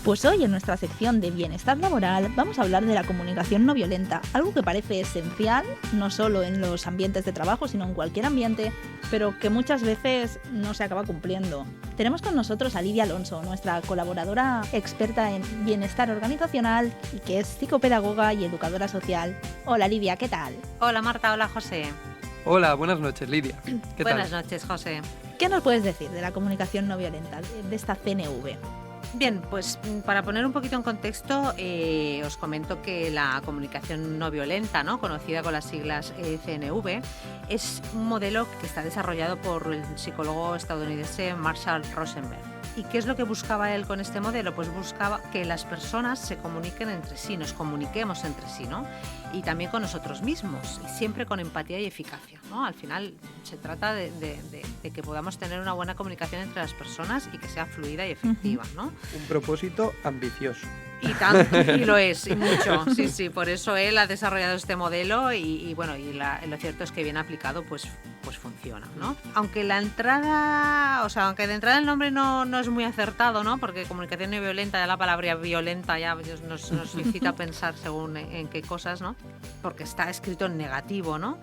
Pues hoy en nuestra sección de bienestar laboral vamos a hablar de la comunicación no violenta, algo que parece esencial no solo en los ambientes de trabajo, sino en cualquier ambiente, pero que muchas veces no se acaba cumpliendo. Tenemos con nosotros a Lidia Alonso, nuestra colaboradora experta en bienestar organizacional y que es psicopedagoga y educadora social. Hola Lidia, ¿qué tal? Hola Marta, hola José. Hola, buenas noches Lidia. ¿Qué Buenas tal? noches José. ¿Qué nos puedes decir de la comunicación no violenta, de esta CNV? Bien, pues para poner un poquito en contexto, os comento que la comunicación no violenta, ¿no?, conocida con las siglas CNV, es un modelo que está desarrollado por el psicólogo estadounidense Marshall Rosenberg. ¿Y qué es lo que buscaba él con este modelo? Pues buscaba que las personas se comuniquen entre sí, nos comuniquemos entre sí, ¿no? Y también con nosotros mismos, y siempre con empatía y eficacia, ¿no? Al final se trata de que podamos tener una buena comunicación entre las personas y que sea fluida y efectiva, ¿no? Un propósito ambicioso. Y tanto, y lo es, y mucho, sí, por eso él ha desarrollado este modelo y lo cierto es que bien aplicado pues funciona, ¿no? Aunque de entrada el nombre no es muy acertado, ¿no? Porque comunicación no violenta, ya la palabra violenta ya nos incita a pensar según en qué cosas, ¿no? Porque está escrito en negativo, ¿no?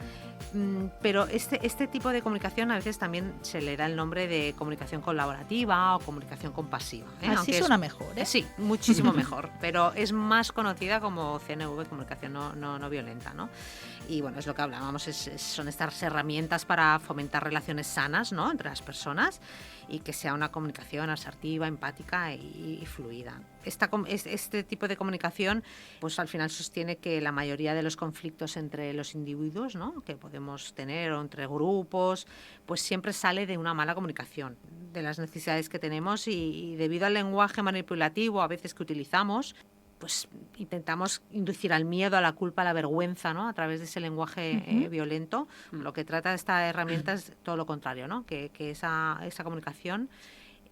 Pero este tipo de comunicación a veces también se le da el nombre de comunicación colaborativa o comunicación compasiva, ¿eh? Así suena mejor, ¿eh? Sí, muchísimo mejor, pero es más conocida como CNV, comunicación no violenta, ¿no? Y bueno, es lo que hablábamos, son estas herramientas para fomentar relaciones sanas, ¿no?, entre las personas y que sea una comunicación asertiva, empática y fluida. Este tipo de comunicación pues al final sostiene que la mayoría de los conflictos entre los individuos, ¿no?, que podemos tener o entre grupos, pues siempre sale de una mala comunicación, de las necesidades que tenemos y debido al lenguaje manipulativo a veces que utilizamos, pues intentamos inducir al miedo, a la culpa, a la vergüenza, ¿no?, a través de ese lenguaje violento. Lo que trata esta herramienta es todo lo contrario, ¿no?, que esa comunicación,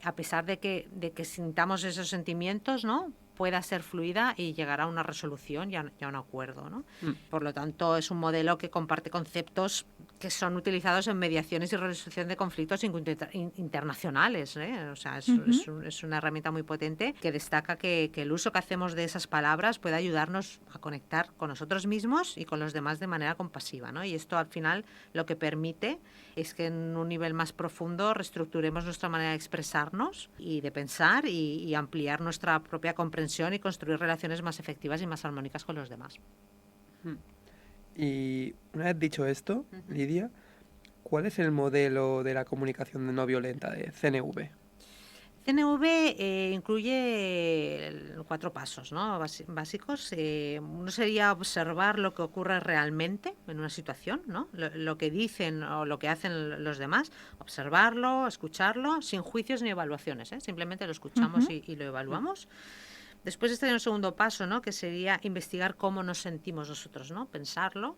a pesar de que sintamos esos sentimientos, ¿no?, pueda ser fluida y llegar a una resolución y a un acuerdo, ¿no? Por lo tanto, es un modelo que comparte conceptos que son utilizados en mediaciones y resolución de conflictos internacionales, ¿eh? O sea, es una herramienta muy potente que destaca que el uso que hacemos de esas palabras puede ayudarnos a conectar con nosotros mismos y con los demás de manera compasiva, ¿no? Y esto al final lo que permite es que en un nivel más profundo reestructuremos nuestra manera de expresarnos y de pensar y ampliar nuestra propia comprensión y construir relaciones más efectivas y más armónicas con los demás. Y una vez dicho esto, Lidia, ¿cuál es el modelo de la comunicación no violenta de CNV? CNV incluye 4 pasos, ¿no?, básicos. Uno sería observar lo que ocurre realmente en una situación, ¿no?, lo que dicen o lo que hacen los demás, observarlo, escucharlo, sin juicios ni evaluaciones, ¿eh? Simplemente lo escuchamos y lo evaluamos. Después estaría un segundo paso, ¿no?, que sería investigar cómo nos sentimos nosotros, ¿no?, pensarlo.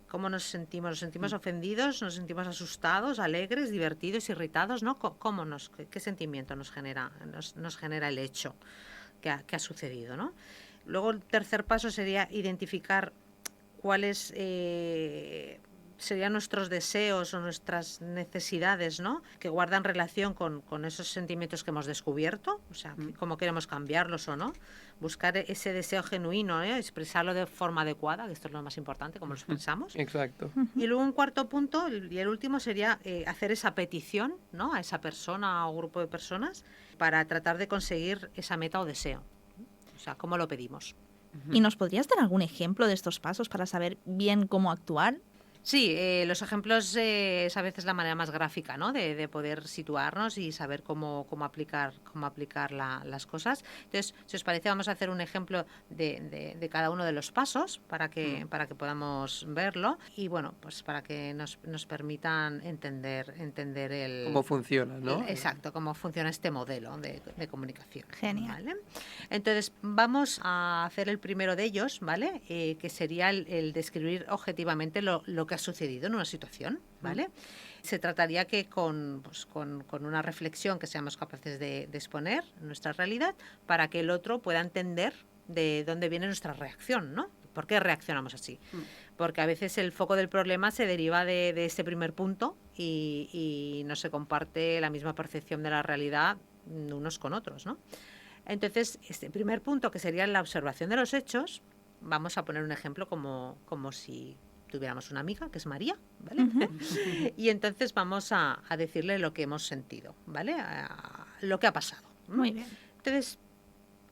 ¿Cómo nos sentimos? ¿Nos sentimos ofendidos? ¿Nos sentimos asustados, alegres, divertidos, irritados? ¿No? ¿Qué sentimiento nos genera el hecho que ha sucedido, ¿no? Luego el tercer paso sería identificar cuáles serían nuestros deseos o nuestras necesidades, ¿no?, que guardan relación con esos sentimientos que hemos descubierto, o sea, cómo queremos cambiarlos o no. Buscar ese deseo genuino, expresarlo de forma adecuada, que esto es lo más importante, cómo lo expresamos. Exacto. Y luego un cuarto punto, y el último, sería hacer esa petición, ¿no?, a esa persona o grupo de personas para tratar de conseguir esa meta o deseo. O sea, cómo lo pedimos. ¿Y nos podrías dar algún ejemplo de estos pasos para saber bien cómo actuar? Sí, los ejemplos es a veces la manera más gráfica, ¿no?, de poder situarnos y saber cómo aplicar las cosas. Entonces, si os parece, vamos a hacer un ejemplo de cada uno de los pasos para que podamos verlo y, bueno, pues para que nos permitan entender el... ¿Cómo funciona, no? Exacto, cómo funciona este modelo de comunicación. Genial. ¿Vale? Entonces, vamos a hacer el primero de ellos, ¿vale? Que sería el describir objetivamente lo que ha sucedido en una situación, ¿vale? Se trataría que con una reflexión que seamos capaces de exponer nuestra realidad para que el otro pueda entender de dónde viene nuestra reacción, ¿no? ¿Por qué reaccionamos así? Porque a veces el foco del problema se deriva de este primer punto y no se comparte la misma percepción de la realidad unos con otros, ¿no? Entonces, este primer punto, que sería la observación de los hechos, vamos a poner un ejemplo como si tuviéramos una amiga, que es María, ¿vale? Y entonces vamos a decirle lo que hemos sentido, ¿vale? Lo que ha pasado. Muy bien. Entonces,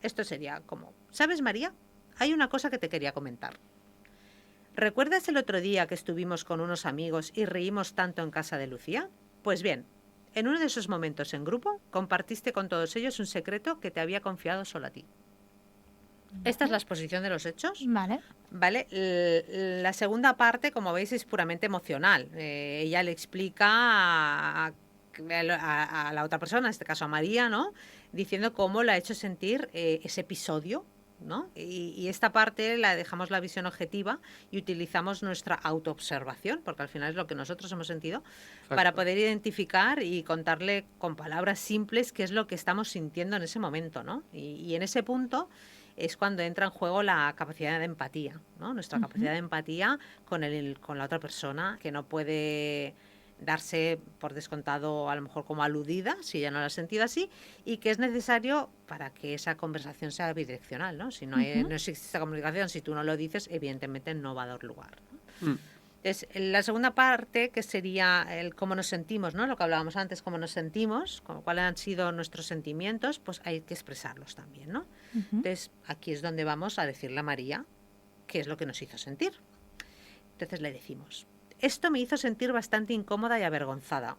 esto sería como, ¿sabes, María? Hay una cosa que te quería comentar. ¿Recuerdas el otro día que estuvimos con unos amigos y reímos tanto en casa de Lucía? Pues bien, en uno de esos momentos en grupo, compartiste con todos ellos un secreto que te había confiado solo a ti. Esta es la exposición de los hechos. Vale. ¿Vale? La segunda parte, como veis, es puramente emocional. Ella le explica a la otra persona, en este caso a María, ¿no? Diciendo cómo le ha hecho sentir ese episodio, ¿no? Y esta parte la dejamos la visión objetiva y utilizamos nuestra autoobservación, porque al final es lo que nosotros hemos sentido, Exacto. para poder identificar y contarle con palabras simples qué es lo que estamos sintiendo en ese momento, ¿no? Y en ese punto es cuando entra en juego la capacidad de empatía, ¿no? Nuestra capacidad de empatía con la otra persona, que no puede darse por descontado a lo mejor como aludida, si ella no lo ha sentido así, y que es necesario para que esa conversación sea bidireccional, ¿no? Si no existe esa comunicación, si tú no lo dices, evidentemente no va a dar lugar, ¿no? Entonces, la segunda parte, que sería el cómo nos sentimos, ¿no? Lo que hablábamos antes, cómo nos sentimos, cuáles han sido nuestros sentimientos, pues hay que expresarlos también, ¿no? Entonces, aquí es donde vamos a decirle a María qué es lo que nos hizo sentir. Entonces le decimos, esto me hizo sentir bastante incómoda y avergonzada.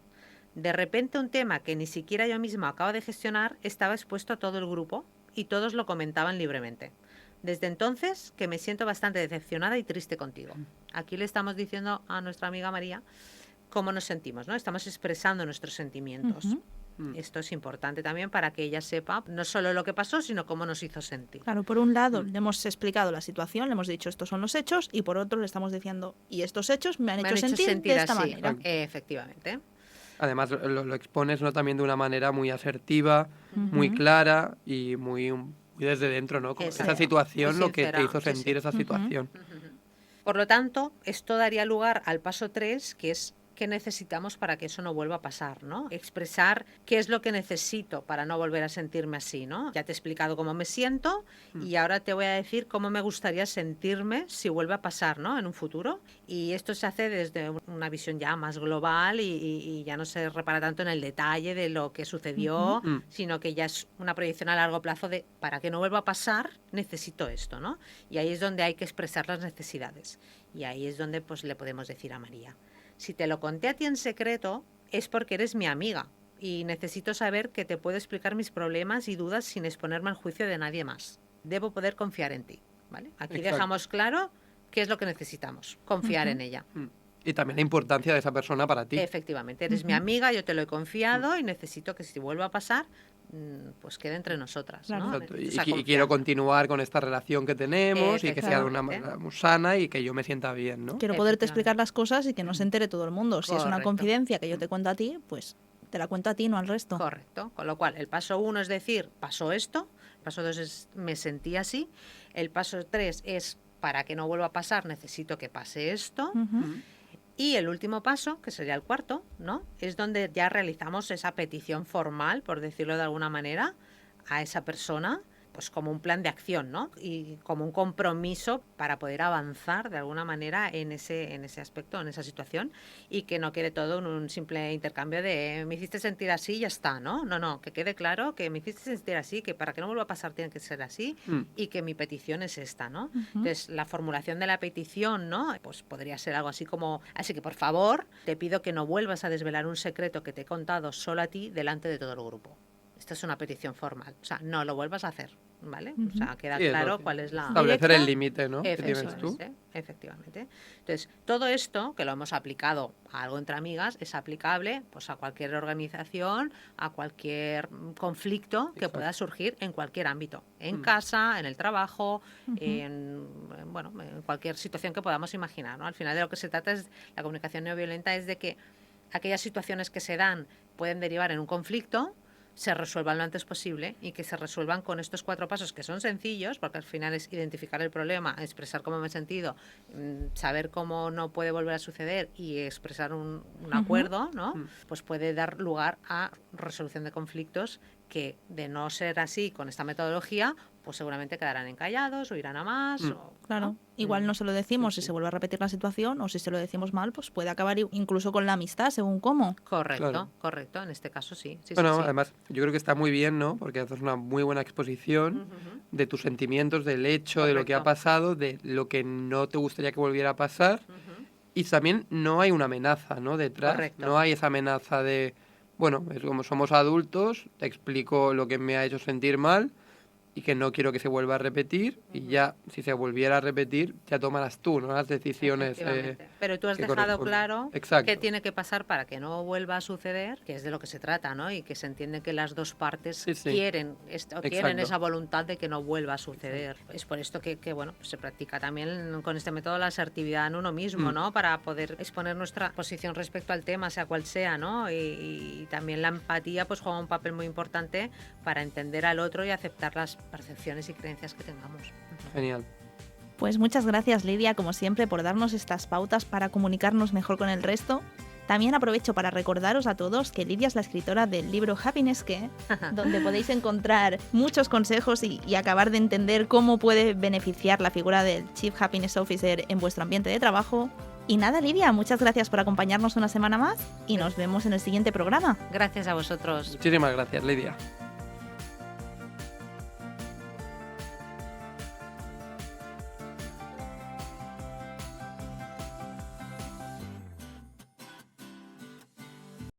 De repente un tema que ni siquiera yo misma acabo de gestionar estaba expuesto a todo el grupo y todos lo comentaban libremente. Desde entonces que me siento bastante decepcionada y triste contigo. Aquí le estamos diciendo a nuestra amiga María cómo nos sentimos, ¿no? Estamos expresando nuestros sentimientos. Esto es importante también para que ella sepa no solo lo que pasó, sino cómo nos hizo sentir. Claro, por un lado le hemos explicado la situación, le hemos dicho estos son los hechos, y por otro le estamos diciendo, y estos hechos me han hecho sentir de esta así, manera. Efectivamente. Además, lo expones, ¿no? También de una manera muy asertiva, muy clara y muy desde dentro, ¿no? Como esa situación, lo que te hizo sentir esa situación. Por lo tanto, esto daría lugar al paso 3, que es qué necesitamos para que eso no vuelva a pasar, ¿no? Expresar qué es lo que necesito para no volver a sentirme así, ¿no? Ya te he explicado cómo me siento y ahora te voy a decir cómo me gustaría sentirme si vuelve a pasar, ¿no? En un futuro. Y esto se hace desde una visión ya más global y ya no se repara tanto en el detalle de lo que sucedió, sino que ya es una proyección a largo plazo de para que no vuelva a pasar, necesito esto, ¿no? Y ahí es donde hay que expresar las necesidades. Y ahí es donde pues le podemos decir a María, si te lo conté a ti en secreto, es porque eres mi amiga y necesito saber que te puedo explicar mis problemas y dudas sin exponerme al juicio de nadie más. Debo poder confiar en ti, ¿vale? Aquí dejamos claro qué es lo que necesitamos, confiar en ella. Y también la importancia de esa persona para ti. Efectivamente, eres mi amiga, yo te lo he confiado y necesito que si vuelva a pasar, pues quede entre nosotras, ¿no? Y quiero continuar con esta relación que tenemos y que sea de una manera muy sana y que yo me sienta bien, ¿no? Quiero poderte explicar las cosas y que no se entere todo el mundo. Si es una confidencia que yo te cuento a ti, pues te la cuento a ti, no al resto. Correcto. Con lo cual, el paso 1 es decir, pasó esto. El paso 2 es me sentí así. El paso 3 es para que no vuelva a pasar, necesito que pase esto. Y el último paso, que sería el cuarto, ¿no? Es donde ya realizamos esa petición formal, por decirlo de alguna manera, a esa persona, pues como un plan de acción, ¿no? Y como un compromiso para poder avanzar de alguna manera en ese aspecto, en esa situación, y que no quede todo en un simple intercambio de me hiciste sentir así y ya está, ¿no? No, que quede claro que me hiciste sentir así, que para que no vuelva a pasar tiene que ser así y que mi petición es esta, ¿no? Entonces, la formulación de la petición, ¿no? Pues podría ser algo así como, así que por favor, te pido que no vuelvas a desvelar un secreto que te he contado solo a ti delante de todo el grupo. Esta es una petición formal, o sea, no lo vuelvas a hacer, ¿vale? O sea, queda claro cuál es la... Establecer el límite, ¿no? Que tienes tú. Efectivamente. Entonces, todo esto, que lo hemos aplicado a algo entre amigas, es aplicable pues a cualquier organización, a cualquier conflicto que pueda surgir en cualquier ámbito. En casa, en el trabajo, en cualquier situación que podamos imaginar, ¿no? Al final de lo que se trata es, la comunicación no violenta es de que aquellas situaciones que se dan pueden derivar en un conflicto, se resuelvan lo antes posible y que se resuelvan con estos 4 pasos que son sencillos, porque al final es identificar el problema, expresar cómo me he sentido, saber cómo no puede volver a suceder y expresar un acuerdo, ¿no? Pues puede dar lugar a resolución de conflictos que de no ser así con esta metodología, pues seguramente quedarán encallados o irán a más. Claro, ¿no? Igual no se lo decimos si se vuelve a repetir la situación, o si se lo decimos mal, pues puede acabar incluso con la amistad, según cómo. Correcto, en este caso sí. Bueno, además, yo creo que está muy bien, ¿no? Porque haces una muy buena exposición de tus sentimientos, del hecho, de lo que ha pasado, de lo que no te gustaría que volviera a pasar. Y también no hay una amenaza, ¿no? Detrás. No hay esa amenaza de, bueno, es como somos adultos, te explico lo que me ha hecho sentir mal y que no quiero que se vuelva a repetir, y ya, si se volviera a repetir, ya tomarás tú, ¿no? Las decisiones. Pero tú has dejado claro qué tiene que pasar para que no vuelva a suceder, que es de lo que se trata, ¿no? Y que se entiende que las dos partes quieren esa voluntad de que no vuelva a suceder. Es por esto que bueno, pues se practica también con este método la asertividad en uno mismo, ¿no? Para poder exponer nuestra posición respecto al tema, sea cual sea, ¿no? Y también la empatía pues juega un papel muy importante para entender al otro y aceptar las percepciones y creencias que tengamos. Genial. Pues muchas gracias, Lidia, como siempre, por darnos estas pautas para comunicarnos mejor con el resto. También aprovecho para recordaros a todos que Lidia es la escritora del libro Happiness Que, donde podéis encontrar muchos consejos y acabar de entender cómo puede beneficiar la figura del Chief Happiness Officer en vuestro ambiente de trabajo. Y nada, Lidia, muchas gracias por acompañarnos una semana más y nos vemos en el siguiente programa. Gracias a vosotros. Muchísimas gracias, Lidia.